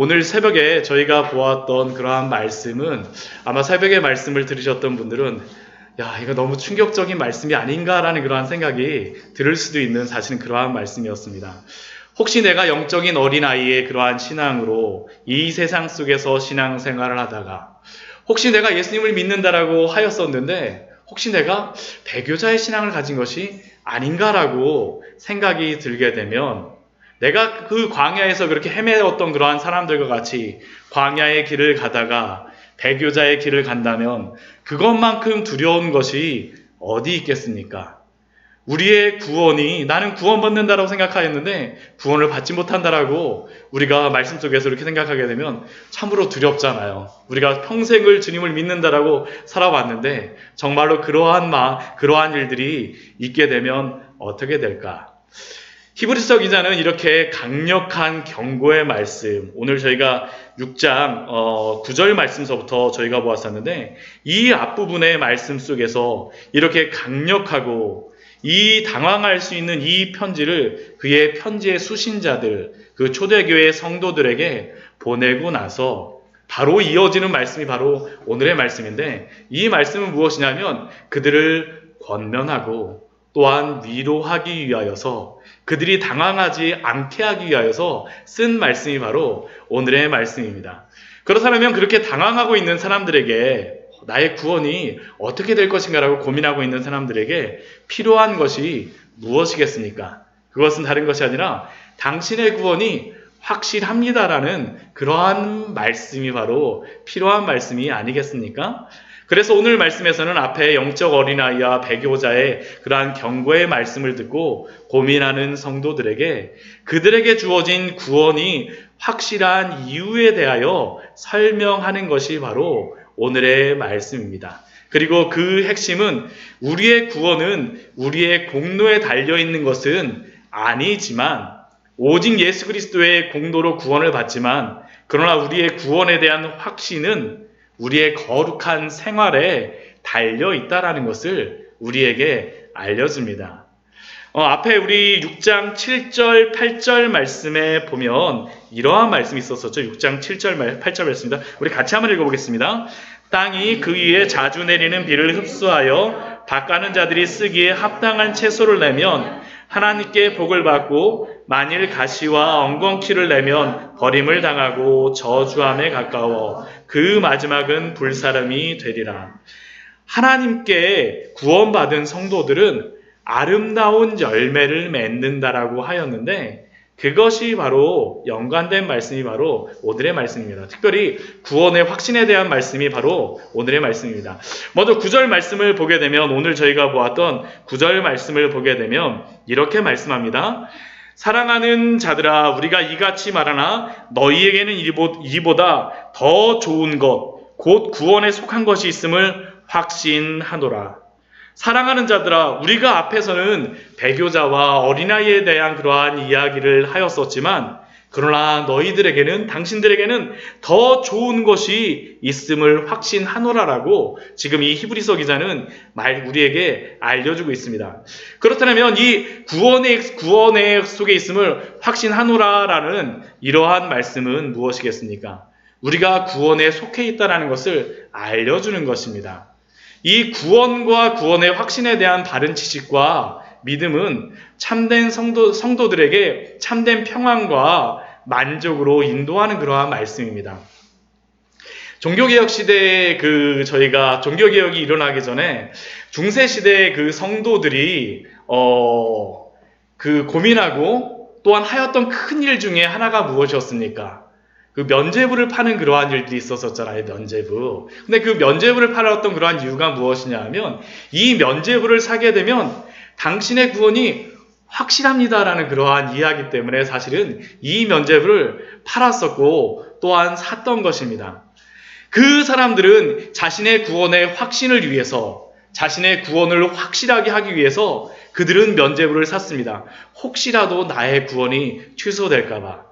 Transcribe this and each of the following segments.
오늘 새벽에 저희가 보았던 그러한 말씀은 아마 새벽에 말씀을 들으셨던 분들은 야, 이거 너무 충격적인 말씀이 아닌가라는 그러한 생각이 들을 수도 있는 사실은 그러한 말씀이었습니다. 혹시 내가 영적인 어린아이의 그러한 신앙으로 이 세상 속에서 신앙생활을 하다가 혹시 내가 예수님을 믿는다라고 하였었는데 혹시 내가 배교자의 신앙을 가진 것이 아닌가라고 생각이 들게 되면 내가 그 광야에서 그렇게 헤매었던 그러한 사람들과 같이 광야의 길을 가다가 배교자의 길을 간다면 그것만큼 두려운 것이 어디 있겠습니까? 우리의 구원이 나는 구원받는다라고 생각하였는데 구원을 받지 못한다라고 우리가 말씀 속에서 이렇게 생각하게 되면 참으로 두렵잖아요. 우리가 평생을 주님을 믿는다라고 살아왔는데 정말로 그러한 일들이 있게 되면 어떻게 될까? 히브리서 기자는 이렇게 강력한 경고의 말씀, 오늘 저희가 6장 9절 말씀서부터 저희가 보았었는데 이 앞부분의 말씀 속에서 이렇게 강력하고 이 당황할 수 있는 이 편지를 그의 편지의 수신자들, 그 초대교회 성도들에게 보내고 나서 바로 이어지는 말씀이 바로 오늘의 말씀인데 이 말씀은 무엇이냐면 그들을 권면하고 또한 위로하기 위하여서 그들이 당황하지 않게 하기 위하여서 쓴 말씀이 바로 오늘의 말씀입니다. 그렇다면 그렇게 당황하고 있는 사람들에게 나의 구원이 어떻게 될 것인가라고 고민하고 있는 사람들에게 필요한 것이 무엇이겠습니까? 그것은 다른 것이 아니라 당신의 구원이 확실합니다라는 그러한 말씀이 바로 필요한 말씀이 아니겠습니까? 그래서 오늘 말씀에서는 앞에 영적 어린아이와 배교자의 그러한 경고의 말씀을 듣고 고민하는 성도들에게 그들에게 주어진 구원이 확실한 이유에 대하여 설명하는 것이 바로 오늘의 말씀입니다. 그리고 그 핵심은 우리의 구원은 우리의 공로에 달려있는 것은 아니지만 오직 예수 그리스도의 공로로 구원을 받지만 그러나 우리의 구원에 대한 확신은 우리의 거룩한 생활에 달려있다라는 것을 우리에게 알려줍니다. 앞에 우리 6장 7절, 8절 말씀에 보면 이러한 말씀이 있었었죠. 6장 7절, 8절 말씀입니다. 우리 같이 한번 읽어보겠습니다. 땅이 그 위에 자주 내리는 비를 흡수하여 밭가는 자들이 쓰기에 합당한 채소를 내면 하나님께 복을 받고 만일 가시와 엉겅퀴를 내면 버림을 당하고 저주함에 가까워 그 마지막은 불사름이 되리라. 하나님께 구원받은 성도들은 아름다운 열매를 맺는다라고 하였는데 그것이 바로 연관된 말씀이 바로 오늘의 말씀입니다. 특별히 구원의 확신에 대한 말씀이 바로 오늘의 말씀입니다. 먼저 9절 말씀을 보게 되면 오늘 저희가 보았던 9절 말씀을 보게 되면 이렇게 말씀합니다. 사랑하는 자들아 우리가 이같이 말하나 너희에게는 이보다 더 좋은 것 곧 구원에 속한 것이 있음을 확신하노라. 사랑하는 자들아 우리가 앞에서는 배교자와 어린아이에 대한 그러한 이야기를 하였었지만 그러나 너희들에게는 당신들에게는 더 좋은 것이 있음을 확신하노라라고 지금 이 히브리서 기자는 우리에게 알려주고 있습니다. 그렇다면 이 구원의 속에 있음을 확신하노라라는 이러한 말씀은 무엇이겠습니까? 우리가 구원에 속해 있다는 것을 알려주는 것입니다. 이 구원과 구원의 확신에 대한 바른 지식과 믿음은 참된 성도들에게 참된 평안과 만족으로 인도하는 그러한 말씀입니다. 종교개혁 시대에 저희가 종교개혁이 일어나기 전에 중세시대의 그 성도들이 고민하고 또한 하였던 큰 일 중에 하나가 무엇이었습니까? 그 면죄부를 파는 그러한 일들이 있었잖아요. 면죄부. 근데 그 면죄부를 팔았던 그러한 이유가 무엇이냐 하면 이 면죄부를 사게 되면 당신의 구원이 확실합니다라는 그러한 이야기 때문에 사실은 이 면죄부를 팔았었고 또한 샀던 것입니다. 그 사람들은 자신의 구원의 확신을 위해서 자신의 구원을 확실하게 하기 위해서 그들은 면죄부를 샀습니다. 혹시라도 나의 구원이 취소될까 봐.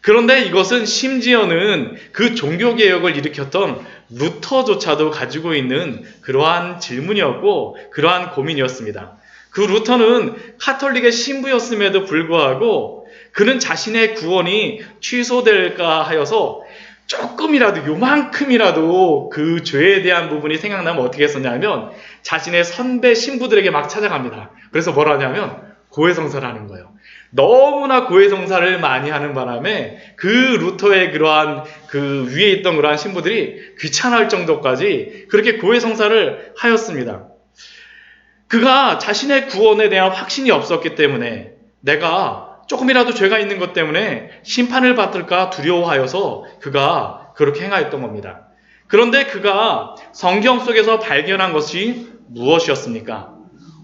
그런데 이것은 심지어는 그 종교개혁을 일으켰던 루터조차도 가지고 있는 그러한 질문이었고 그러한 고민이었습니다. 그 루터는 카톨릭의 신부였음에도 불구하고 그는 자신의 구원이 취소될까 하여서 조금이라도 요만큼이라도 그 죄에 대한 부분이 생각나면 어떻게 했었냐면 자신의 선배 신부들에게 막 찾아갑니다. 그래서 뭐라 하냐면 고해성사를 하는 거예요. 너무나 고해성사를 많이 하는 바람에 그 루터의 그러한 그 위에 있던 그러한 신부들이 귀찮아할 정도까지 그렇게 고해성사를 하였습니다. 그가 자신의 구원에 대한 확신이 없었기 때문에 내가 조금이라도 죄가 있는 것 때문에 심판을 받을까 두려워하여서 그가 그렇게 행하였던 겁니다. 그런데 그가 성경 속에서 발견한 것이 무엇이었습니까?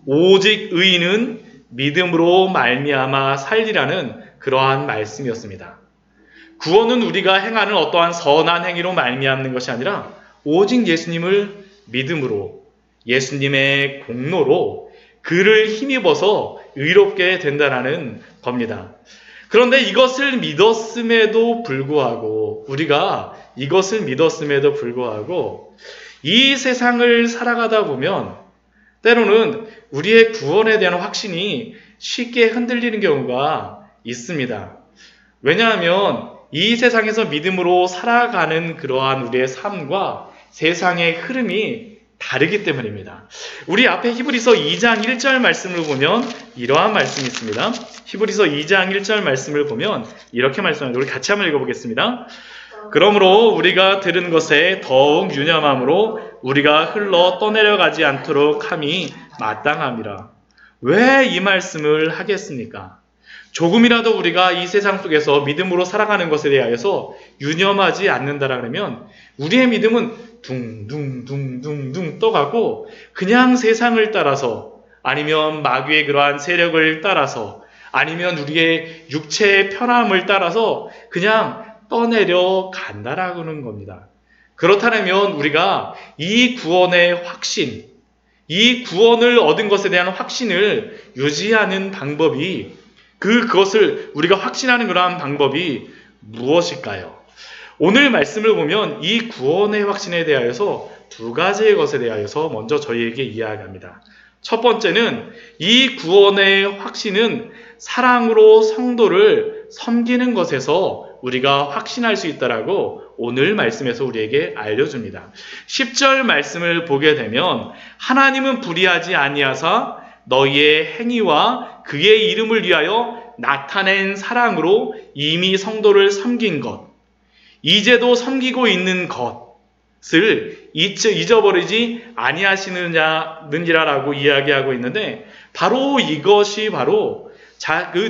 오직 의인은 믿음으로 말미암아 살리라는 그러한 말씀이었습니다. 구원은 우리가 행하는 어떠한 선한 행위로 말미암는 것이 아니라 오직 예수님을 믿음으로 예수님의 공로로 그를 힘입어서 의롭게 된다는 겁니다. 그런데 이것을 믿었음에도 불구하고 우리가 이것을 믿었음에도 불구하고 이 세상을 살아가다 보면 때로는 우리의 구원에 대한 확신이 쉽게 흔들리는 경우가 있습니다. 왜냐하면 이 세상에서 믿음으로 살아가는 그러한 우리의 삶과 세상의 흐름이 다르기 때문입니다. 우리 앞에 히브리서 2장 1절 말씀을 보면 이러한 말씀이 있습니다. 히브리서 2장 1절 말씀을 보면 이렇게 말씀합니다. 우리 같이 한번 읽어보겠습니다. 그러므로 우리가 들은 것에 더욱 유념함으로 우리가 흘러 떠내려가지 않도록 함이 마땅함이라. 왜 이 말씀을 하겠습니까? 조금이라도 우리가 이 세상 속에서 믿음으로 살아가는 것에 대하여서 유념하지 않는다라 그러면 우리의 믿음은 둥둥둥둥둥 떠가고 그냥 세상을 따라서 아니면 마귀의 그러한 세력을 따라서 아니면 우리의 육체의 편함을 따라서 그냥 떠내려 간다라는 겁니다. 그렇다면 우리가 이 구원의 확신, 이 구원을 얻은 것에 대한 확신을 유지하는 방법이 그것을 우리가 확신하는 그러한 방법이 무엇일까요? 오늘 말씀을 보면 이 구원의 확신에 대하여서 두 가지의 것에 대하여서 먼저 저희에게 이야기합니다. 첫 번째는 이 구원의 확신은 사랑으로 성도를 섬기는 것에서 우리가 확신할 수 있다라고 오늘 말씀에서 우리에게 알려줍니다. 10절 말씀을 보게 되면 하나님은 불의하지 아니하사 너희의 행위와 그의 이름을 위하여 나타낸 사랑으로 이미 성도를 섬긴 것, 이제도 섬기고 있는 것을 잊어버리지 아니하시느냐라고 이야기하고 있는데 바로 이것이 바로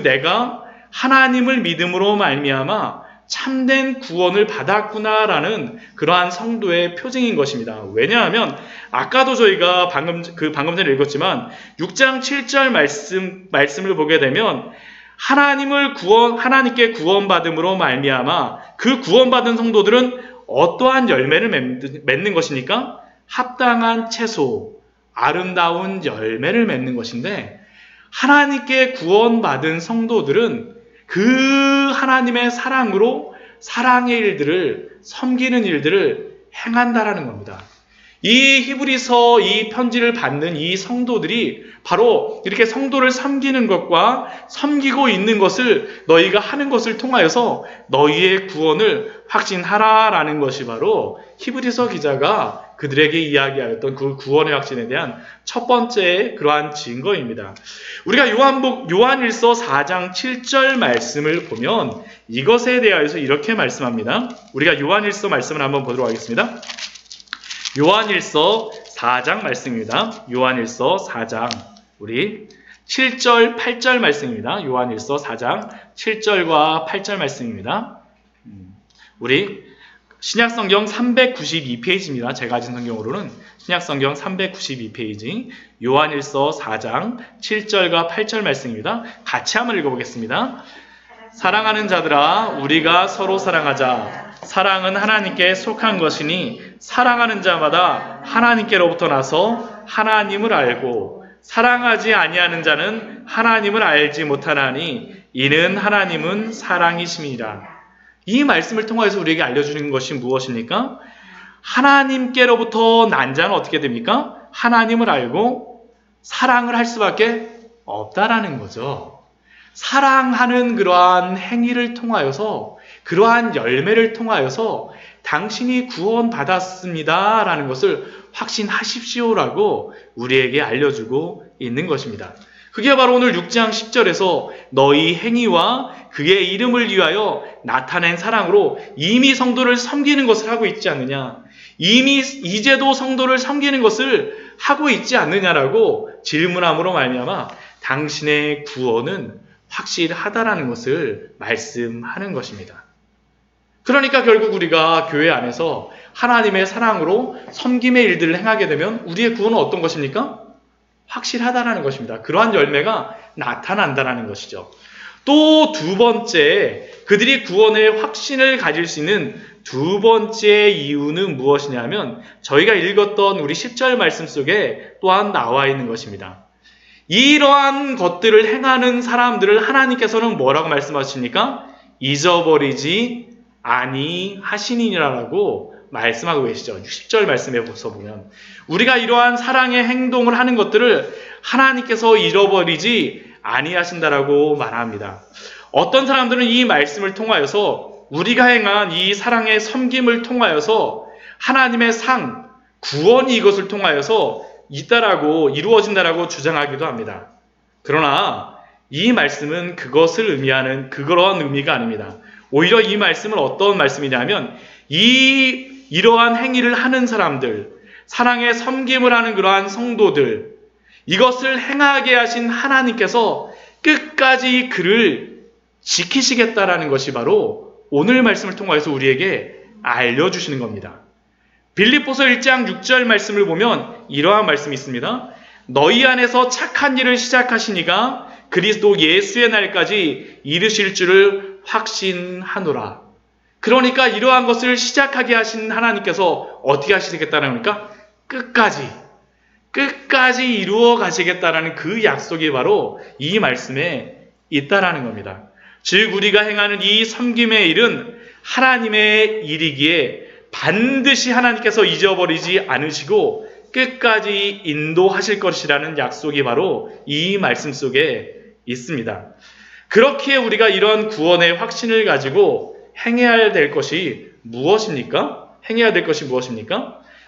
내가 하나님을 믿음으로 말미암아 참된 구원을 받았구나라는 그러한 성도의 표징인 것입니다. 왜냐하면 아까도 저희가 방금 전에 읽었지만 6장 7절 말씀을 보게 되면 하나님께 구원받음으로 말미암아 그 구원받은 성도들은 어떠한 열매를 맺는 것입니까? 합당한 채소, 아름다운 열매를 맺는 것인데 하나님께 구원받은 성도들은 그 하나님의 사랑으로 사랑의 일들을 섬기는 일들을 행한다라는 겁니다. 이 히브리서 이 편지를 받는 이 성도들이 바로 이렇게 성도를 섬기는 것과 섬기고 있는 것을 너희가 하는 것을 통하여서 너희의 구원을 확신하라라는 것이 바로 히브리서 기자가 그들에게 이야기하였던 그 구원의 확신에 대한 첫 번째 그러한 증거입니다. 우리가 요한일서 4장 7절 말씀을 보면 이것에 대하여서 이렇게 말씀합니다. 우리가 요한일서 말씀을 한번 보도록 하겠습니다. 요한일서 4장 말씀입니다. 요한일서 4장 우리 7절 8절 말씀입니다. 요한일서 4장 7절과 8절 말씀입니다. 우리 신약성경 392페이지입니다. 제가 가진 성경으로는 신약성경 392페이지 요한일서 4장 7절과 8절 말씀입니다. 같이 한번 읽어보겠습니다. 사랑하는 자들아 우리가 서로 사랑하자. 사랑은 하나님께 속한 것이니 사랑하는 자마다 하나님께로부터 나서 하나님을 알고 사랑하지 아니하는 자는 하나님을 알지 못하나니 이는 하나님은 사랑이심이라. 이 말씀을 통해서 우리에게 알려주는 것이 무엇입니까? 하나님께로부터 난 자는 어떻게 됩니까? 하나님을 알고 사랑을 할 수밖에 없다라는 거죠. 사랑하는 그러한 행위를 통하여서, 그러한 열매를 통하여서 당신이 구원받았습니다 라는 것을 확신하십시오라고 우리에게 알려주고 있는 것입니다. 그게 바로 오늘 6장 10절에서 너희 행위와 그의 이름을 위하여 나타낸 사랑으로 이미 성도를 섬기는 것을 하고 있지 않느냐, 이미 이제도 성도를 섬기는 것을 하고 있지 않느냐라고 질문함으로 말미암아 당신의 구원은 확실하다라는 것을 말씀하는 것입니다. 그러니까 결국 우리가 교회 안에서 하나님의 사랑으로 섬김의 일들을 행하게 되면 우리의 구원은 어떤 것입니까? 확실하다라는 것입니다. 그러한 열매가 나타난다라는 것이죠. 또 두 번째, 그들이 구원의 확신을 가질 수 있는 두 번째 이유는 무엇이냐면 저희가 읽었던 우리 10절 말씀 속에 또한 나와 있는 것입니다. 이러한 것들을 행하는 사람들을 하나님께서는 뭐라고 말씀하십니까? 잊어버리지 아니하시니라라고 말씀하고 계시죠. 10절 말씀에서 보면 우리가 이러한 사랑의 행동을 하는 것들을 하나님께서 잃어버리지 아니하신다라고 말합니다. 어떤 사람들은 이 말씀을 통하여서 우리가 행한 이 사랑의 섬김을 통하여서 하나님의 상, 구원이 이것을 통하여서 이루어진다라고 주장하기도 합니다. 그러나 이 말씀은 그것을 의미하는 그러한 의미가 아닙니다. 오히려 이 말씀은 어떤 말씀이냐면 이러한 행위를 하는 사람들, 사랑의 섬김을 하는 그러한 성도들, 이것을 행하게 하신 하나님께서 끝까지 그를 지키시겠다라는 것이 바로 오늘 말씀을 통해서 우리에게 알려주시는 겁니다. 빌립보서 1장 6절 말씀을 보면 이러한 말씀이 있습니다. 너희 안에서 착한 일을 시작하시니가 그리스도 예수의 날까지 이르실 줄을 확신하노라. 그러니까 이러한 것을 시작하게 하신 하나님께서 어떻게 하시겠다는 겁니까? 끝까지 이루어 가시겠다라는 그 약속이 바로 이 말씀에 있다라는 겁니다. 즉 우리가 행하는 이 섬김의 일은 하나님의 일이기에 반드시 하나님께서 잊어버리지 않으시고 끝까지 인도하실 것이라는 약속이 바로 이 말씀 속에 있습니다. 그렇기에 우리가 이런 구원의 확신을 가지고 행해야 될 것이 무엇입니까?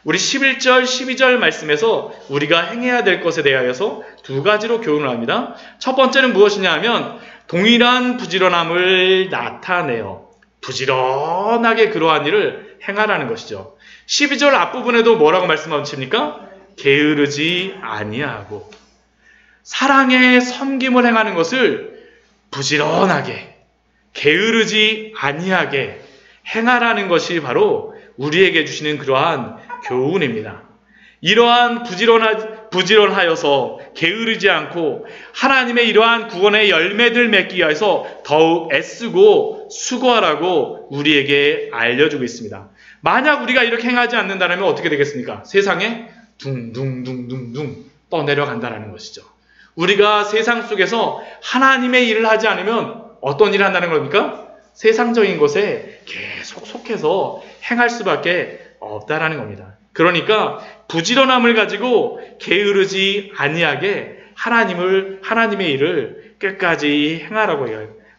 우리 11절, 12절 말씀에서 우리가 행해야 될 것에 대하여서 두 가지로 교훈을 합니다. 첫 번째는 무엇이냐 하면 동일한 부지런함을 나타내어 부지런하게 그러한 일을 행하라는 것이죠. 12절 앞부분에도 뭐라고 말씀하십니까? 게으르지 아니하고 사랑의 섬김을 행하는 것을 부지런하게 게으르지 아니하게 행하라는 것이 바로 우리에게 주시는 그러한 교훈입니다. 이러한 부지런하여서 게으르지 않고 하나님의 이러한 구원의 열매들 맺기 위해서 더욱 애쓰고 수고하라고 우리에게 알려주고 있습니다. 만약 우리가 이렇게 행하지 않는다면 어떻게 되겠습니까? 세상에 둥둥둥둥둥 떠내려간다는 것이죠. 우리가 세상 속에서 하나님의 일을 하지 않으면 어떤 일을 한다는 겁니까? 세상적인 것에 계속 속해서 행할 수밖에 없다라는 겁니다. 그러니까 부지런함을 가지고 게으르지 아니하게 하나님의 일을 끝까지 행하라고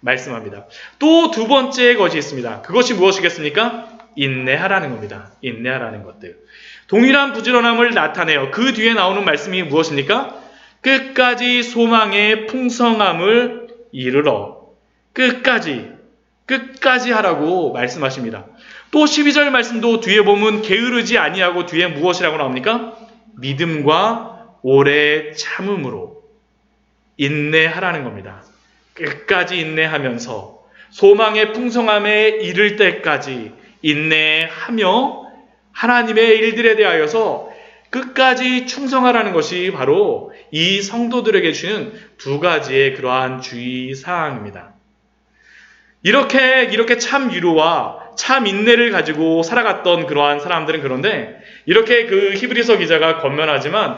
말씀합니다. 또 두 번째 것이 있습니다. 그것이 무엇이겠습니까? 인내하라는 겁니다. 인내하라는 것들. 동일한 부지런함을 나타내어 그 뒤에 나오는 말씀이 무엇입니까? 끝까지 소망의 풍성함을 이르러 끝까지 하라고 말씀하십니다. 또 12절 말씀도 뒤에 보면 게으르지 아니하고 뒤에 무엇이라고 나옵니까? 믿음과 오래 참음으로 인내하라는 겁니다. 끝까지 인내하면서 소망의 풍성함에 이를 때까지 인내하며 하나님의 일들에 대하여서 끝까지 충성하라는 것이 바로 이 성도들에게 주는 두 가지의 그러한 주의사항입니다. 이렇게 참 위로와 참 인내를 가지고 살아갔던 그러한 사람들은 그런데 이렇게 그 히브리서 기자가 권면하지만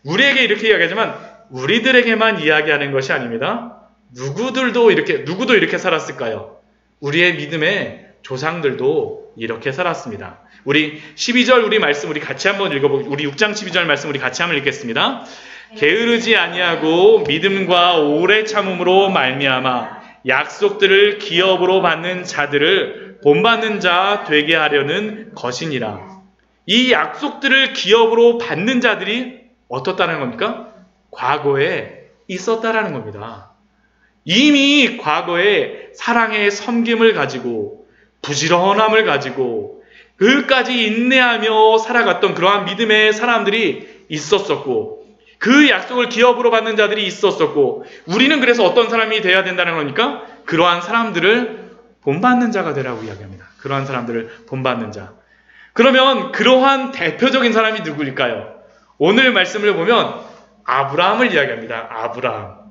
우리에게 이렇게 이야기하지만 우리들에게만 이야기하는 것이 아닙니다. 누구도 이렇게 살았을까요? 우리의 믿음의 조상들도 이렇게 살았습니다. 우리 12절 우리 말씀 우리 같이 한번 읽어보고 우리 6장 12절 말씀 우리 같이 한번 읽겠습니다. 게으르지 아니하고 믿음과 오래 참음으로 말미암아 약속들을 기업으로 받는 자들을 본받는 자 되게 하려는 것이니라. 이 약속들을 기업으로 받는 자들이 어떻다는 겁니까? 과거에 있었다라는 겁니다. 이미 과거에 사랑의 섬김을 가지고 부지런함을 가지고 끝까지 인내하며 살아갔던 그러한 믿음의 사람들이 있었었고, 그 약속을 기업으로 받는 자들이 있었었고, 우리는 그래서 어떤 사람이 돼야 된다는 거니까 그러한 사람들을 본받는 자가 되라고 이야기합니다. 그러한 사람들을 본받는 자. 그러면 그러한 대표적인 사람이 누구일까요? 오늘 말씀을 보면 아브라함을 이야기합니다. 아브라함.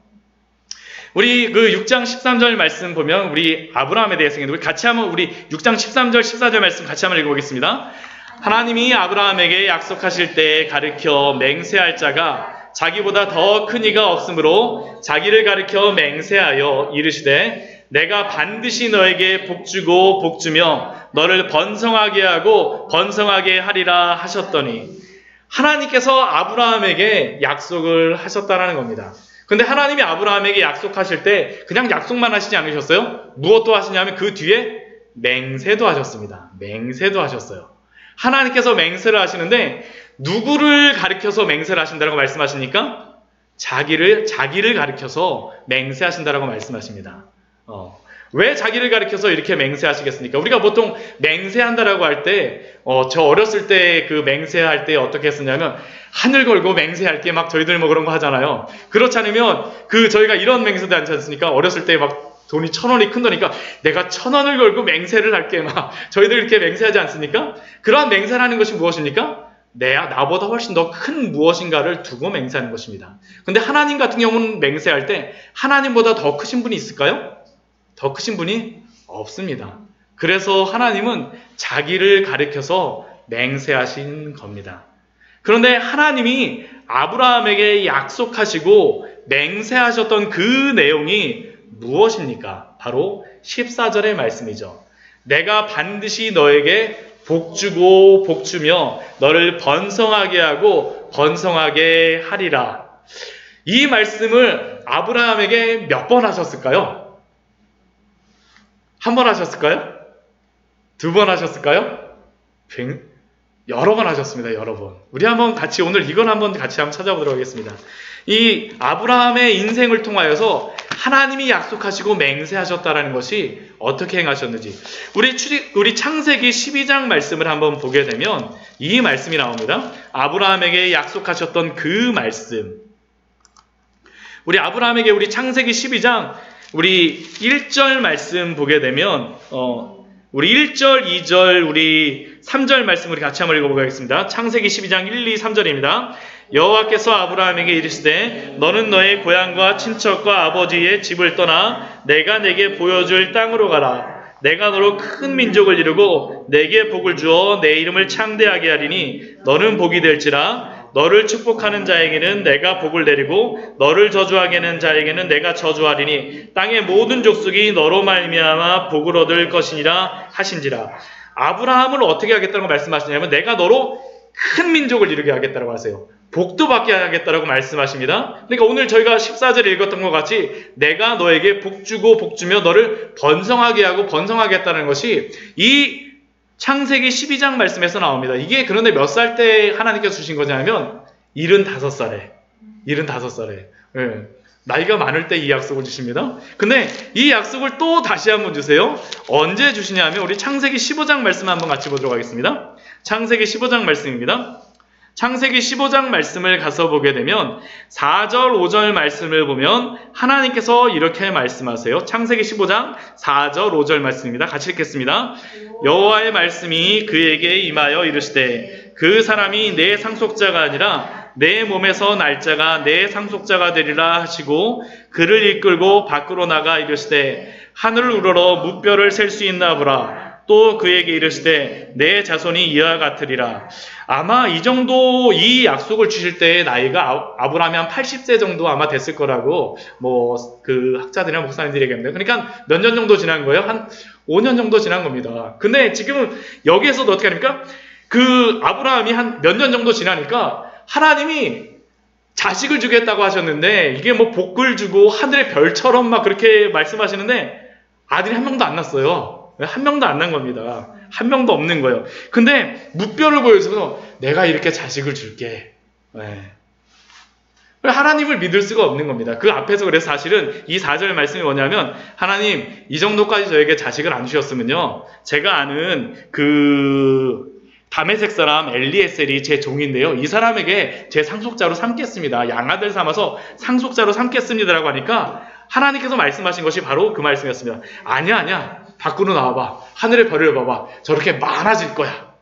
우리 그 6장 13절 말씀 보면 우리 아브라함에 대해서 우리 같이 한번 우리 6장 13절 14절 말씀 같이 한번 읽어보겠습니다. 하나님이 아브라함에게 약속하실 때 가르쳐 맹세할 자가 자기보다 더 큰 이가 없으므로 자기를 가르쳐 맹세하여 이르시되 내가 반드시 너에게 복주고 복주며 너를 번성하게 하고 번성하게 하리라 하셨더니, 하나님께서 아브라함에게 약속을 하셨다는 겁니다. 근데 하나님이 아브라함에게 약속하실 때 그냥 약속만 하시지 않으셨어요? 무엇도 하시냐면 그 뒤에 맹세도 하셨습니다. 맹세도 하셨어요. 하나님께서 맹세를 하시는데 누구를 가리켜서 맹세를 하신다고 말씀하십니까? 자기를 가리켜서 맹세하신다고 말씀하십니다. 왜 자기를 가리켜서 이렇게 맹세하시겠습니까? 우리가 보통 맹세한다라고 할 때, 저 어렸을 때 그 맹세할 때 어떻게 했었냐면, 하늘 걸고 맹세할게 막 저희들 뭐 그런 거 하잖아요. 그렇지 않으면, 저희가 이런 맹세도 하지 않습니까? 어렸을 때 막 돈이 1,000원이 큰 거니까 내가 1,000원을 걸고 맹세를 할게 막 저희들 이렇게 맹세하지 않습니까? 그러한 맹세라는 것이 무엇입니까? 나보다 훨씬 더 큰 무엇인가를 두고 맹세하는 것입니다. 근데 하나님 같은 경우는 맹세할 때 하나님보다 더 크신 분이 있을까요? 더 크신 분이 없습니다. 그래서 하나님은 자기를 가리켜서 맹세하신 겁니다. 그런데 하나님이 아브라함에게 약속하시고 맹세하셨던 그 내용이 무엇입니까? 바로 14절의 말씀이죠. 내가 반드시 너에게 복주고 복주며 너를 번성하게 하고 번성하게 하리라. 이 말씀을 아브라함에게 몇 번 하셨을까요? 한 번 하셨을까요? 두 번 하셨을까요? 여러 번 하셨습니다. 여러 번. 우리 한번 같이 오늘 이건 한번 같이 한번 찾아보도록 하겠습니다. 이 아브라함의 인생을 통하여서 하나님이 약속하시고 맹세하셨다라는 것이 어떻게 행하셨는지 우리 창세기 12장 말씀을 한번 보게 되면 이 말씀이 나옵니다. 아브라함에게 약속하셨던 그 말씀. 우리 아브라함에게 우리 창세기 12장 우리 1절 말씀 보게 되면 우리 1절, 2절, 우리 3절 말씀 우리 같이 한번 읽어보겠습니다. 창세기 12장 1, 2, 3절입니다. 여호와께서 아브라함에게 이르시되 너는 너의 고향과 친척과 아버지의 집을 떠나 내가 내게 보여줄 땅으로 가라. 내가 너로 큰 민족을 이루고 내게 복을 주어 내 이름을 창대하게 하리니 너는 복이 될지라. 너를 축복하는 자에게는 내가 복을 내리고 너를 저주하게 하는 자에게는 내가 저주하리니 땅의 모든 족속이 너로 말미암아 복을 얻을 것이니라 하신지라. 아브라함을 어떻게 하겠다고 말씀하시냐면 내가 너로 큰 민족을 이루게 하겠다고 하세요. 복도 받게 하겠다고 말씀하십니다. 그러니까 오늘 저희가 14절에 읽었던 것 같이 내가 너에게 복주고 복주며 너를 번성하게 하고 번성하겠다는 것이 이 창세기 12장 말씀에서 나옵니다. 이게 그런데 몇 살 때 하나님께서 주신 거냐면 75살에 나이가 많을 때 이 약속을 주십니다. 근데 이 약속을 또 다시 한번 주세요. 언제 주시냐면 우리 창세기 15장 말씀 한번 같이 보도록 하겠습니다. 창세기 15장 말씀입니다. 창세기 15장 말씀을 가서 보게 되면 4절 5절 말씀을 보면 하나님께서 이렇게 말씀하세요. 창세기 15장 4절 5절 말씀입니다. 같이 읽겠습니다. 여호와의 말씀이 그에게 임하여 이르시되 그 사람이 내 상속자가 아니라 내 몸에서 날짜가 내 상속자가 되리라 하시고 그를 이끌고 밖으로 나가 이르시되 하늘을 우러러 무뼈를 셀 수 있나 보라. 또 그에게 이르시되 내 자손이 이와 같으리라. 아마 이 약속을 주실 때 나이가 아브라함이 한 80세 정도 아마 됐을 거라고 그 학자들이나 목사님들이 얘기합니다. 그러니까 몇 년 정도 지난 거예요? 한 5년 정도 지난 겁니다. 근데 지금 여기에서도 어떻게 합니까? 그 아브라함이 한 몇 년 정도 지나니까 하나님이 자식을 주겠다고 하셨는데 이게 뭐 복을 주고 하늘의 별처럼 막 그렇게 말씀하시는데 아들이 한 명도 안 났어요. 한 명도 안 난 겁니다. 한 명도 없는 거예요. 근데 무뼈를 보여줘서 내가 이렇게 자식을 줄게. 네. 하나님을 믿을 수가 없는 겁니다. 그 앞에서 그래서 사실은 이 4절 말씀이 뭐냐면 하나님 이 정도까지 저에게 자식을 안 주셨으면요. 제가 아는 그 다메섹 사람 엘리에셀이 제 종인데요. 이 사람에게 제 상속자로 삼겠습니다. 양아들 삼아서 상속자로 삼겠습니다라고 하니까 하나님께서 말씀하신 것이 바로 그 말씀이었습니다. 아니야. 밖으로 나와봐. 하늘의 별을 봐봐. 저렇게 많아질 거야.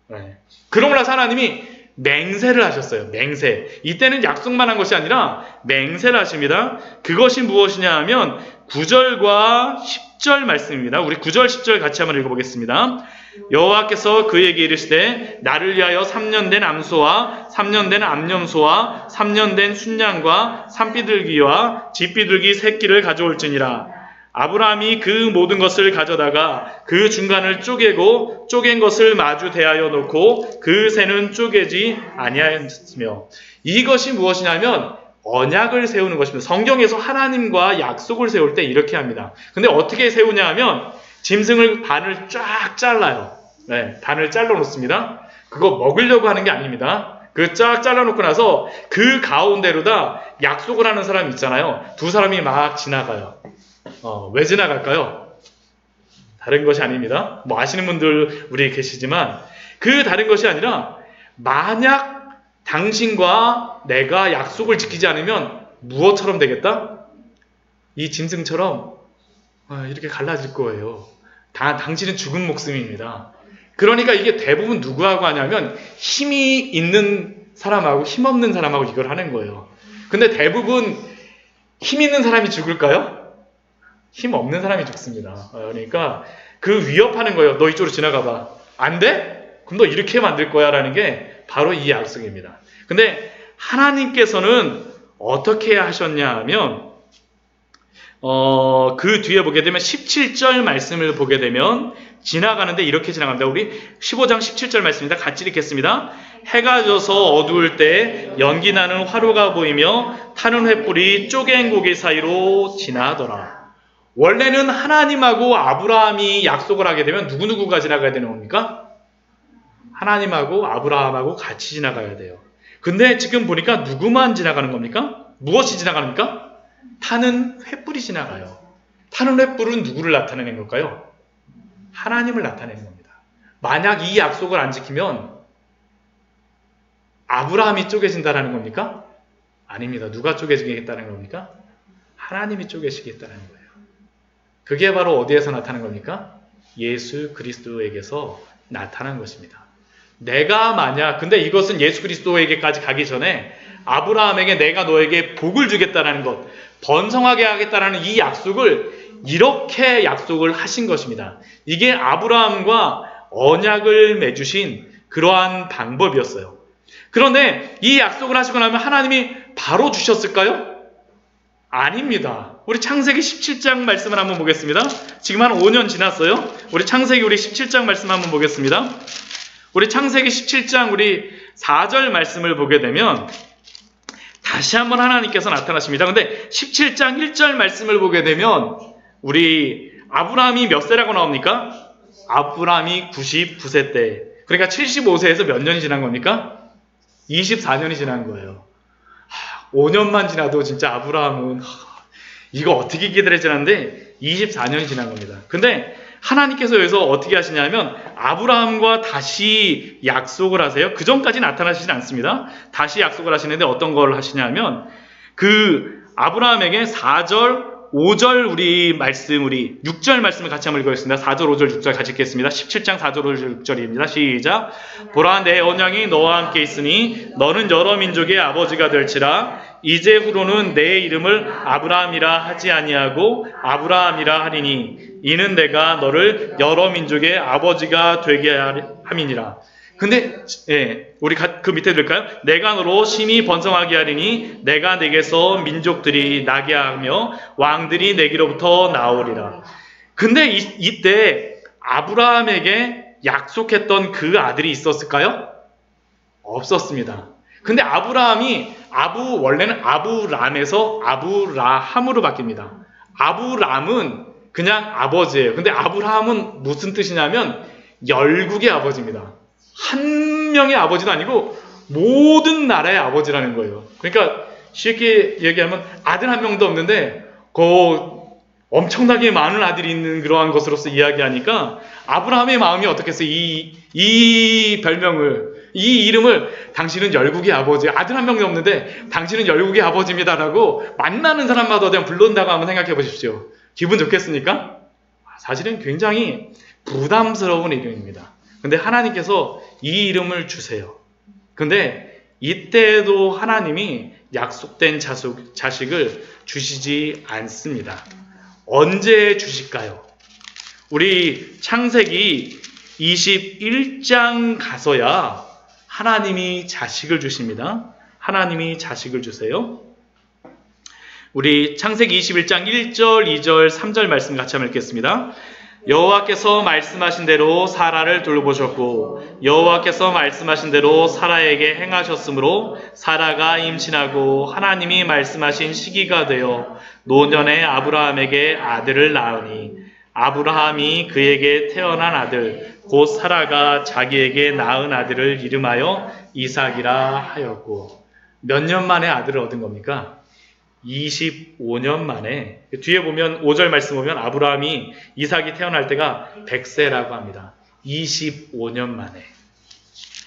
네. 그러고 나서 하나님이 맹세를 하셨어요. 맹세. 이때는 약속만 한 것이 아니라 맹세를 하십니다. 그것이 무엇이냐 하면 9절과 10절 말씀입니다. 우리 9절 10절 같이 한번 읽어보겠습니다. 여호와께서 그에게 이르시되 나를 위하여 3년 된 암소와 3년 된 암염소와 3년 된 순양과 산비둘기와 쥐비둘기 새끼를 가져올지니라. 아브라함이 그 모든 것을 가져다가 그 중간을 쪼개고 쪼갠 것을 마주 대하여 놓고 그 새는 쪼개지 아니하였으며. 이것이 무엇이냐면 언약을 세우는 것입니다. 성경에서 하나님과 약속을 세울 때 이렇게 합니다. 근데 어떻게 세우냐 하면 짐승을 반을 쫙 잘라요. 네, 반을 잘라 놓습니다. 그거 먹으려고 하는 게 아닙니다. 그 쫙 잘라놓고 나서 그 가운데로다 약속을 하는 사람 있잖아요. 두 사람이 막 지나가요. 왜 지나갈까요? 다른 것이 아닙니다. 뭐 아시는 분들 우리 계시지만 그 다른 것이 아니라 만약 당신과 내가 약속을 지키지 않으면 무엇처럼 되겠다? 이 짐승처럼 이렇게 갈라질 거예요. 당신은 죽은 목숨입니다. 그러니까 이게 대부분 누구하고 하냐면 힘이 있는 사람하고 힘 없는 사람하고 이걸 하는 거예요. 근데 대부분 힘 있는 사람이 죽을까요? 힘 없는 사람이 죽습니다. 그러니까 그 위협하는 거예요. 너 이쪽으로 지나가 봐. 안 돼? 그럼 너 이렇게 만들 거야 라는 게 바로 이 약속입니다. 근데 하나님께서는 어떻게 하셨냐 하면 그 뒤에 보게 되면 17절 말씀을 보게 되면 지나가는데 이렇게 지나갑니다. 우리 15장 17절 말씀입니다. 같이 읽겠습니다. 해가 져서 어두울 때 연기 나는 화로가 보이며 타는 횃불이 쪼갠 고기 사이로 지나더라. 원래는 하나님하고 아브라함이 약속을 하게 되면 누구누구가 지나가야 되는 겁니까? 하나님하고 아브라함하고 같이 지나가야 돼요. 근데 지금 보니까 누구만 지나가는 겁니까? 무엇이 지나갑니까? 타는 횃불이 지나가요. 타는 횃불은 누구를 나타내는 걸까요? 하나님을 나타내는 겁니다. 만약 이 약속을 안 지키면 아브라함이 쪼개진다는 겁니까? 아닙니다. 누가 쪼개지겠다는 겁니까? 하나님이 쪼개시겠다는 거예요. 그게 바로 어디에서 나타난 겁니까? 예수 그리스도에게서 나타난 것입니다. 내가 만약, 근데 이것은 예수 그리스도에게까지 가기 전에 아브라함에게 내가 너에게 복을 주겠다는 것, 번성하게 하겠다는 이 약속을 이렇게 약속을 하신 것입니다. 이게 아브라함과 언약을 맺으신 그러한 방법이었어요. 그런데 이 약속을 하시고 나면 하나님이 바로 주셨을까요? 아닙니다. 우리 창세기 17장 말씀을 한번 보겠습니다. 지금 한 5년 지났어요. 우리 창세기 우리 17장 말씀 한번 보겠습니다. 우리 창세기 17장 우리 4절 말씀을 보게 되면 다시 한번 하나님께서 나타나십니다. 근데 17장 1절 말씀을 보게 되면 우리 아브라함이 몇 세라고 나옵니까? 아브라함이 99세 때. 그러니까 75세에서 몇 년이 지난 겁니까? 24년이 지난 거예요. 5년만 지나도 진짜 아브라함은 이거 어떻게 기다려지는데 24년이 지난 겁니다. 근데 하나님께서 여기서 어떻게 하시냐면 아브라함과 다시 약속을 하세요. 그 전까지 나타나시진 않습니다. 다시 약속을 하시는데 어떤 걸 하시냐면 그 아브라함에게 4절 5절 우리 말씀, 우리 6절 말씀을 같이 한번 읽어보겠습니다. 4절, 5절, 6절 같이 읽겠습니다. 17장 4절, 5절, 6절입니다. 시작. 보라, 내 언약이 너와 함께 있으니 너는 여러 민족의 아버지가 될지라. 이제 후로는 내 이름을 아브라함이라 하지 아니하고 아브라함이라 하리니 이는 내가 너를 여러 민족의 아버지가 되게 함이니라. 근데 우리 그 밑에 들을까요? 내가 너로 심히 번성하게 하리니 내가 내게서 민족들이 나게 하며 왕들이 내게로부터 나오리라. 근데 이때 아브라함에게 약속했던 그 아들이 있었을까요? 없었습니다. 근데 아브라함이 원래는 아브람에서 아브라함으로 바뀝니다. 아브람은 그냥 아버지예요. 근데 아브라함은 무슨 뜻이냐면 열국의 아버지입니다. 한 명의 아버지도 아니고 모든 나라의 아버지라는 거예요. 그러니까 쉽게 얘기하면 아들 한 명도 없는데 엄청나게 많은 아들이 있는 그러한 것으로서 이야기하니까 아브라함의 마음이 어떻겠어요? 이 이름을 당신은 열국의 아버지, 아들 한 명도 없는데 당신은 열국의 아버지입니다라고 만나는 사람마다 그냥 부른다고 한번 생각해 보십시오. 기분 좋겠습니까? 사실은 굉장히 부담스러운 이름입니다. 근데 하나님께서 이 이름을 주세요. 근데 이때도 하나님이 약속된 자식을 주시지 않습니다. 언제 주실까요? 우리 창세기 21장 가서야 하나님이 자식을 주십니다. 하나님이 자식을 주세요. 우리 창세기 21장 1절, 2절, 3절 말씀 같이 한번 읽겠습니다. 여호와께서 말씀하신 대로 사라를 돌보셨고 여호와께서 말씀하신 대로 사라에게 행하셨으므로 사라가 임신하고 하나님이 말씀하신 시기가 되어 노년에 아브라함에게 아들을 낳으니 아브라함이 그에게 태어난 아들 곧 사라가 자기에게 낳은 아들을 이름하여 이삭이라 하였고 몇 년 만에 아들을 얻은 겁니까? 25년 만에. 뒤에 보면 5절 말씀 보면 아브라함이 이삭이 태어날 때가 100세라고 합니다. 25년 만에.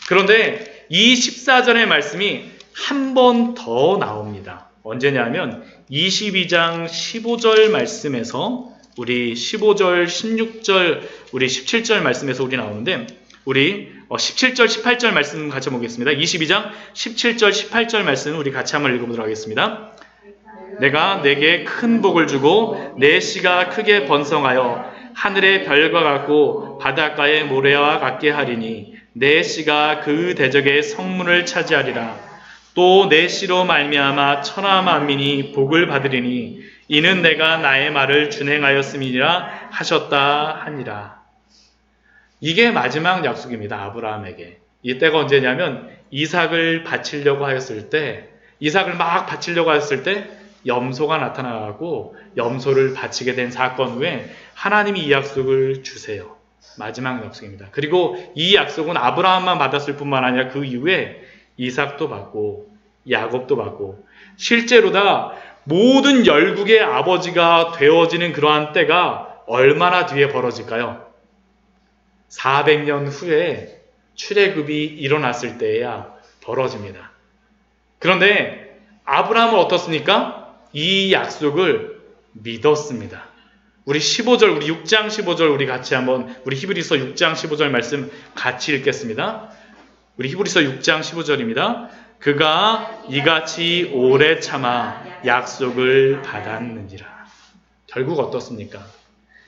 그런데 이 14절의 말씀이 한 번 더 나옵니다. 언제냐면 22장 15절 말씀에서 우리 15절, 16절, 우리 17절 말씀에서 우리 나오는데 우리 17절, 18절 말씀 같이 보겠습니다. 22장 17절, 18절 말씀 우리 같이 한번 읽어보도록 하겠습니다. 내가 내게 큰 복을 주고 내 씨가 크게 번성하여 하늘의 별과 같고 바닷가의 모래와 같게 하리니 내 씨가 그 대적의 성문을 차지하리라. 또 내 씨로 말미암아 천하 만민이 복을 받으리니 이는 내가 나의 말을 준행하였음이니라 하셨다 하니라. 이게 마지막 약속입니다. 아브라함에게. 이때가 언제냐면 이삭을 바치려고 하였을 때 염소가 나타나고 염소를 바치게 된 사건 후에 하나님이 이 약속을 주세요. 마지막 약속입니다. 그리고 이 약속은 아브라함만 받았을 뿐만 아니라 그 이후에 이삭도 받고 야곱도 받고 실제로 다 모든 열국의 아버지가 되어지는 그러한 때가 얼마나 뒤에 벌어질까요? 400년 후에 출애굽이 일어났을 때야 벌어집니다. 그런데 아브라함은 어떻습니까? 이 약속을 믿었습니다. 우리 15절, 우리 6장 15절 우리 같이 한번 우리 히브리서 6장 15절 말씀 같이 읽겠습니다. 우리 히브리서 6장 15절입니다. 그가 이같이 오래 참아 약속을 받았느니라. 결국 어떻습니까?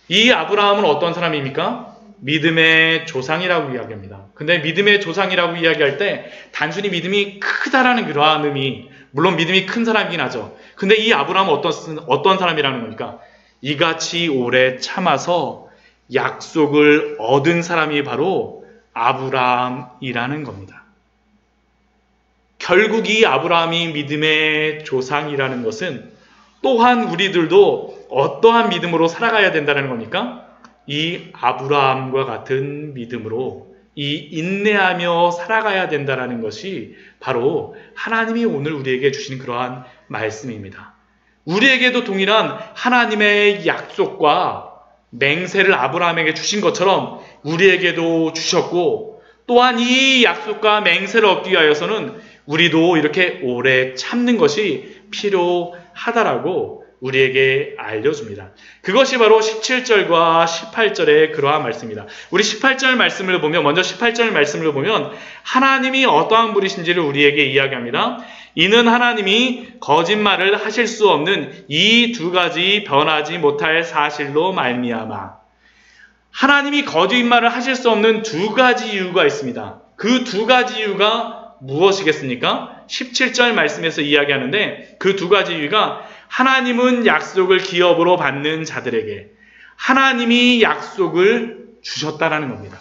이 아브라함은 어떤 사람입니까? 믿음의 조상이라고 이야기합니다. 근데 믿음의 조상이라고 이야기할 때 단순히 믿음이 크다라는 그러한 의미, 물론 믿음이 큰 사람이긴 하죠. 근데 이 아브라함은 어떤 사람이라는 겁니까? 이같이 오래 참아서 약속을 얻은 사람이 바로 아브라함이라는 겁니다. 결국 이 아브라함이 믿음의 조상이라는 것은 또한 우리들도 어떠한 믿음으로 살아가야 된다는 겁니까? 이 아브라함과 같은 믿음으로 이 인내하며 살아가야 된다는 것이 바로 하나님이 오늘 우리에게 주시는 그러한 말씀입니다. 우리에게도 동일한 하나님의 약속과 맹세를 아브라함에게 주신 것처럼 우리에게도 주셨고 또한 이 약속과 맹세를 얻기 위하여서는 우리도 이렇게 오래 참는 것이 필요하다라고 우리에게 알려줍니다. 그것이 바로 17절과 18절의 그러한 말씀입니다. 우리 18절 말씀을 보면 먼저 18절 말씀을 보면 하나님이 어떠한 분이신지를 우리에게 이야기합니다. 이는 하나님이 거짓말을 하실 수 없는 이 두 가지 변하지 못할 사실로 말미암아. 하나님이 거짓말을 하실 수 없는 두 가지 이유가 있습니다. 그 두 가지 이유가 무엇이겠습니까? 17절 말씀에서 이야기하는데 그 두 가지 이유가 하나님은 약속을 기업으로 받는 자들에게 하나님이 약속을 주셨다라는 겁니다.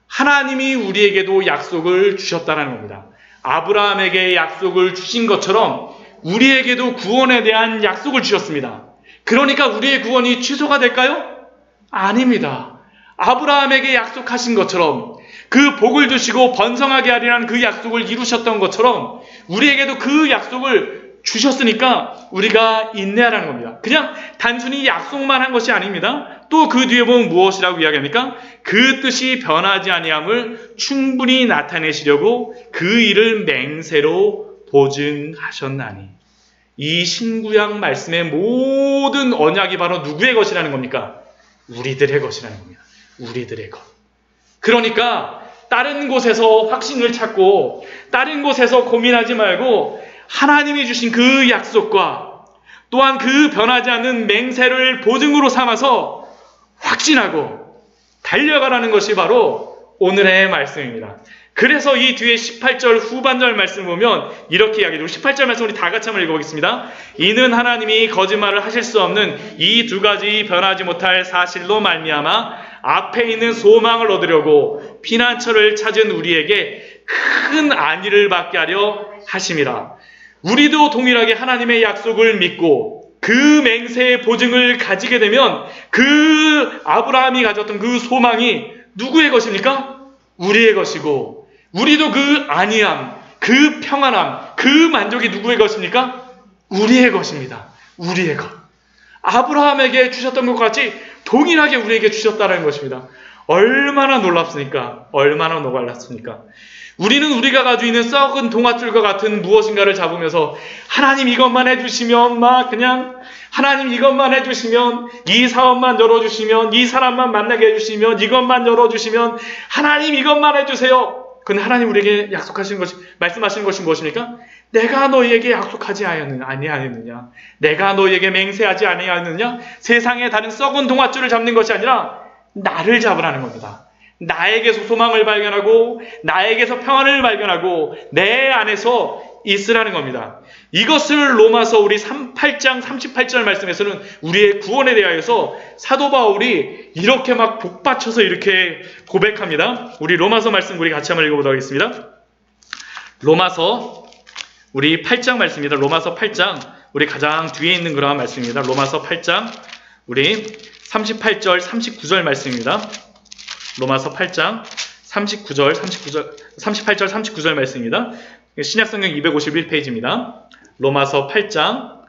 하나님이 우리에게도 약속을 주셨다라는 겁니다. 아브라함에게 약속을 주신 것처럼 우리에게도 구원에 대한 약속을 주셨습니다. 그러니까 우리의 구원이 취소가 될까요? 아닙니다. 아브라함에게 약속하신 것처럼 그 복을 주시고 번성하게 하리라는 그 약속을 이루셨던 것처럼 우리에게도 그 약속을 주셨으니까 우리가 인내하라는 겁니다. 그냥 단순히 약속만 한 것이 아닙니다. 또 그 뒤에 보면 무엇이라고 이야기합니까? 그 뜻이 변하지 아니함을 충분히 나타내시려고 그 일을 맹세로 보증하셨나니. 이 신구약 말씀의 모든 언약이 바로 누구의 것이라는 겁니까? 우리들의 것이라는 겁니다. 우리들의 것. 그러니까 다른 곳에서 확신을 찾고 다른 곳에서 고민하지 말고 하나님이 주신 그 약속과 또한 그 변하지 않는 맹세를 보증으로 삼아서 확신하고 달려가라는 것이 바로 오늘의 말씀입니다. 그래서 이 뒤에 18절 후반절 말씀 보면 이렇게 이야기해요. 18절 말씀 우리 다 같이 한번 읽어보겠습니다. 이는 하나님이 거짓말을 하실 수 없는 이 두 가지 변하지 못할 사실로 말미암아 앞에 있는 소망을 얻으려고 피난처를 찾은 우리에게 큰 안위를 받게 하려 하심이라. 우리도 동일하게 하나님의 약속을 믿고 그 맹세의 보증을 가지게 되면 그 아브라함이 가졌던 그 소망이 누구의 것입니까? 우리의 것이고 우리도 그 안위함, 그 평안함, 그 만족이 누구의 것입니까? 우리의 것입니다. 우리의 것. 아브라함에게 주셨던 것과 같이 동일하게 우리에게 주셨다는 것입니다. 얼마나 놀랍습니까? 얼마나 놀랍습니까? 우리는 우리가 가지고 있는 썩은 동아줄과 같은 무엇인가를 잡으면서 하나님 이것만 해주시면 막 그냥 하나님 이것만 해주시면 이 사업만 열어주시면 이 사람만 만나게 해주시면 이것만 열어주시면 하나님 이것만 해주세요. 근데 하나님 우리에게 약속하시는 것이 말씀하시는 것이 무엇입니까? 내가 너희에게 약속하지 아니하였느냐? 내가 너희에게 맹세하지 아니하였느냐? 세상에 다른 썩은 동아줄을 잡는 것이 아니라 나를 잡으라는 겁니다. 나에게서 소망을 발견하고 나에게서 평안을 발견하고 내 안에서 있으라는 겁니다. 이것을 로마서 우리 8장 38절 말씀에서는 우리의 구원에 대하여서 사도 바울이 이렇게 막 복받쳐서 이렇게 고백합니다. 우리 로마서 말씀 우리 같이 한번 읽어보도록 하겠습니다. 로마서 우리 8장 말씀입니다. 로마서 8장 우리 가장 뒤에 있는 그러한 말씀입니다. 로마서 8장 우리 38절 39절 말씀입니다. 로마서 8장 38절 39절 말씀입니다. 신약성경 251페이지입니다. 로마서 8장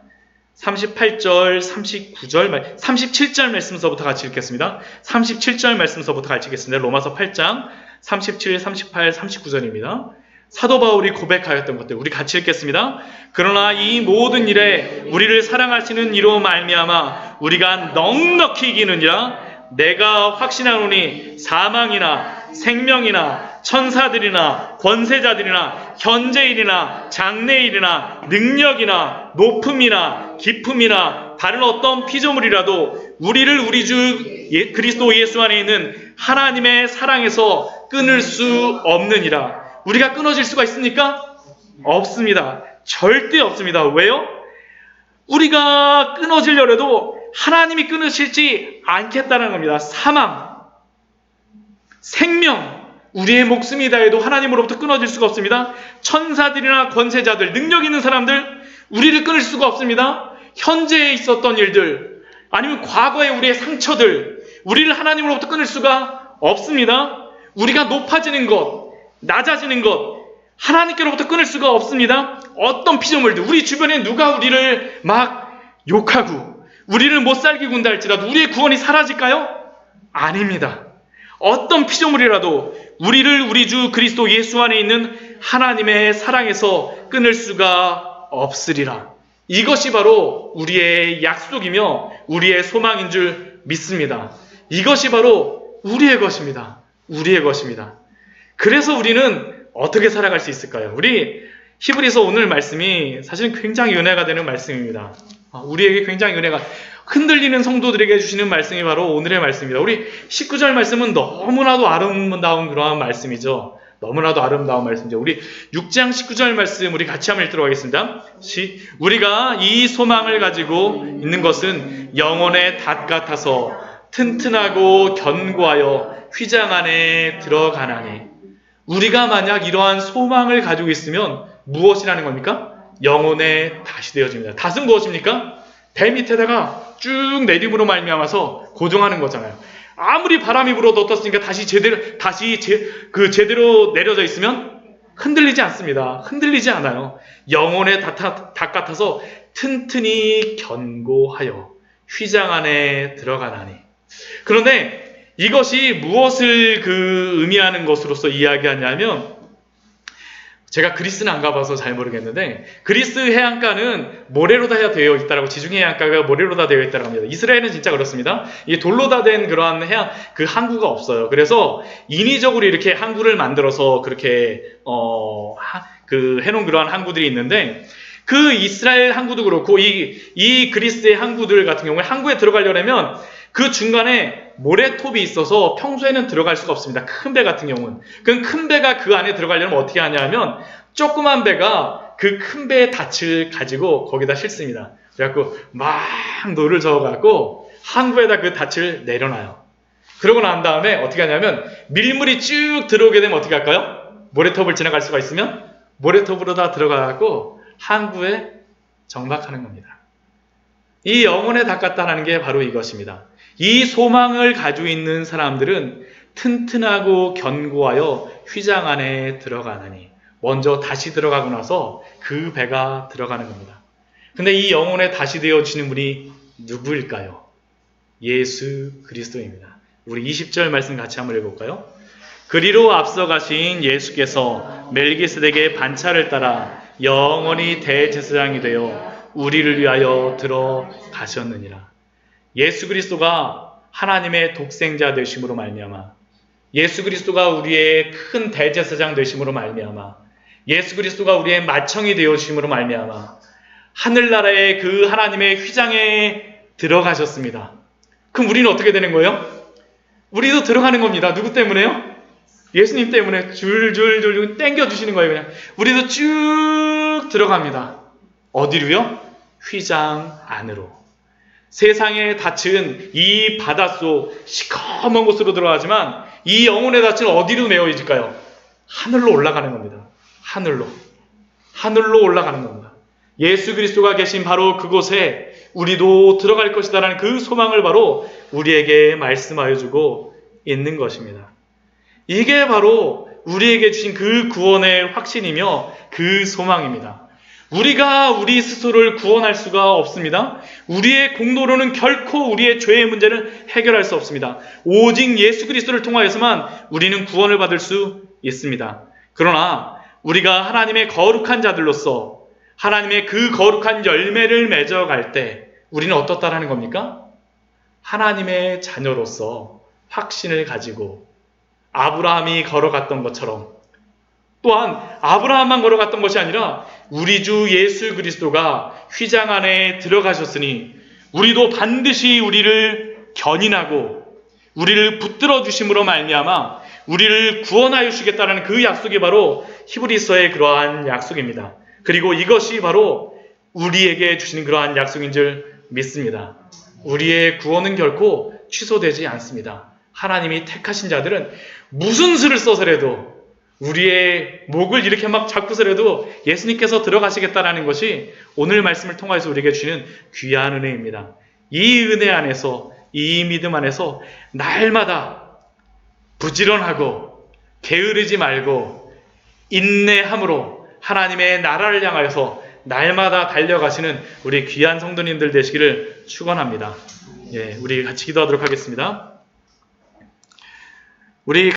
38절 39절 37절 말씀서부터 같이 읽겠습니다. 37절 말씀서부터 같이 읽겠습니다. 로마서 8장 37, 38, 39절입니다. 사도 바울이 고백하였던 것들 우리 같이 읽겠습니다. 그러나 이 모든 일에 우리를 사랑하시는 이로 말미암아 우리가 넉넉히 이기느니라. 내가 확신하노니 사망이나 생명이나 천사들이나 권세자들이나 현재일이나 장래일이나 능력이나 높음이나 깊음이나 다른 어떤 피조물이라도 우리를 우리 주 그리스도 예수 안에 있는 하나님의 사랑에서 끊을 수 없느니라. 우리가 끊어질 수가 있습니까? 없습니다. 절대 없습니다. 왜요? 우리가 끊어지려도 하나님이 끊으시지 않겠다는 겁니다. 사망, 생명, 우리의 목숨이 다해도 하나님으로부터 끊어질 수가 없습니다. 천사들이나 권세자들, 능력 있는 사람들, 우리를 끊을 수가 없습니다. 현재에 있었던 일들, 아니면 과거의 우리의 상처들, 우리를 하나님으로부터 끊을 수가 없습니다. 우리가 높아지는 것, 낮아지는 것, 하나님께로부터 끊을 수가 없습니다. 어떤 피조물들, 우리 주변에 누가 우리를 막 욕하고 우리를 못 살게 군다 할지라도 우리의 구원이 사라질까요? 아닙니다. 어떤 피조물이라도 우리를 우리 주 그리스도 예수 안에 있는 하나님의 사랑에서 끊을 수가 없으리라. 이것이 바로 우리의 약속이며 우리의 소망인 줄 믿습니다. 이것이 바로 우리의 것입니다. 우리의 것입니다. 그래서 우리는 어떻게 살아갈 수 있을까요? 우리 히브리서 오늘 말씀이 사실 굉장히 은혜가 되는 말씀입니다. 우리에게 굉장히 은혜가 흔들리는 성도들에게 주시는 말씀이 바로 오늘의 말씀입니다. 우리 19절 말씀은 너무나도 아름다운 그러한 말씀이죠. 너무나도 아름다운 말씀이죠. 우리 6장 19절 말씀 우리 같이 한번 읽도록 하겠습니다. 우리가 이 소망을 가지고 있는 것은 영혼의 닷 같아서 튼튼하고 견고하여 휘장 안에 들어가나니. 우리가 만약 이러한 소망을 가지고 있으면 무엇이라는 겁니까? 영혼의 닷이 되어집니다. 닷은 무엇입니까? 배 밑에다가 쭉 내림으로 말미암아서 고정하는 거잖아요. 아무리 바람이 불어도 어떻습니까? 제대로 내려져 있으면 흔들리지 않습니다. 흔들리지 않아요. 영혼의 닷 같아서 튼튼히 견고하여 휘장 안에 들어가나니. 그런데 이것이 무엇을 의미하는 것으로서 이야기하냐면, 제가 그리스는 안 가봐서 잘 모르겠는데 그리스 해안가는 모래로 다 되어 있다라고, 지중 해안가가 모래로 다 되어 있다고 합니다. 이스라엘은 진짜 그렇습니다. 이 돌로 다 된 그러한 항구가 없어요. 그래서 인위적으로 이렇게 항구를 만들어서 그렇게 해놓은 그러한 항구들이 있는데, 그 이스라엘 항구도 그렇고 이 그리스의 항구들 같은 경우에 항구에 들어가려면 그 중간에 모래톱이 있어서 평소에는 들어갈 수가 없습니다. 큰 배 같은 경우는. 그럼 큰 배가 그 안에 들어가려면 어떻게 하냐면 조그만 배가 그 큰 배의 닻을 가지고 거기다 싣습니다. 그래갖고 막 노를 저어갖고 항구에다 그 닻을 내려놔요. 그러고 난 다음에 어떻게 하냐면 밀물이 쭉 들어오게 되면 어떻게 할까요? 모래톱을 지나갈 수가 있으면 모래톱으로 다 들어가갖고 항구에 정박하는 겁니다. 이 영혼의 닷 같다는 게 바로 이것입니다. 이 소망을 가지고 있는 사람들은 튼튼하고 견고하여 휘장 안에 들어가나니, 먼저 다시 들어가고 나서 그 배가 들어가는 겁니다. 근데 이 영혼의 다시 되어지는 분이 누구일까요? 예수 그리스도입니다. 우리 20절 말씀 같이 한번 읽어볼까요? 그리로 앞서가신 예수께서 멜기세덱의 반차를 따라 영원히 대제사장이 되어 우리를 위하여 들어가셨느니라. 예수 그리스도가 하나님의 독생자 되심으로 말미암아, 예수 그리스도가 우리의 큰 대제사장 되심으로 말미암아, 예수 그리스도가 우리의 맏형이 되어심으로 말미암아 하늘나라의 그 하나님의 휘장에 들어가셨습니다. 그럼 우리는 어떻게 되는 거예요? 우리도 들어가는 겁니다. 누구 때문에요? 예수님 때문에 줄줄줄 땡겨주시는 거예요. 그냥 우리도 쭉 들어갑니다. 어디로요? 휘장 안으로. 세상의 닻은 이 바닷속 시커먼 곳으로 들어가지만 이 영혼의 닻은 어디로 메어질까요? 하늘로 올라가는 겁니다. 하늘로 올라가는 겁니다. 예수 그리스도가 계신 바로 그곳에 우리도 들어갈 것이다라는 그 소망을 바로 우리에게 말씀하여 주고 있는 것입니다. 이게 바로 우리에게 주신 그 구원의 확신이며 그 소망입니다. 우리가 우리 스스로를 구원할 수가 없습니다. 우리의 공로로는 결코 우리의 죄의 문제를 해결할 수 없습니다. 오직 예수 그리스도를 통하여서만 우리는 구원을 받을 수 있습니다. 그러나 우리가 하나님의 거룩한 자들로서 하나님의 그 거룩한 열매를 맺어갈 때 우리는 어떻다라는 겁니까? 하나님의 자녀로서 확신을 가지고 아브라함이 걸어갔던 것처럼, 또한 아브라함만 걸어갔던 것이 아니라 우리 주 예수 그리스도가 휘장 안에 들어가셨으니 우리도 반드시 우리를 견인하고 우리를 붙들어 주심으로 말미암아 우리를 구원하여 주시겠다는 그 약속이 바로 히브리서의 그러한 약속입니다. 그리고 이것이 바로 우리에게 주시는 그러한 약속인 줄 믿습니다. 우리의 구원은 결코 취소되지 않습니다. 하나님이 택하신 자들은 무슨 수를 써서라도 우리의 목을 이렇게 막 잡고서라도 예수님께서 들어가시겠다라는 것이 오늘 말씀을 통해서 우리에게 주시는 귀한 은혜입니다. 이 은혜 안에서, 이 믿음 안에서 날마다 부지런하고 게으르지 말고 인내함으로 하나님의 나라를 향하여서 날마다 달려가시는 우리 귀한 성도님들 되시기를 축원합니다. 우리 같이 기도하도록 하겠습니다. 우리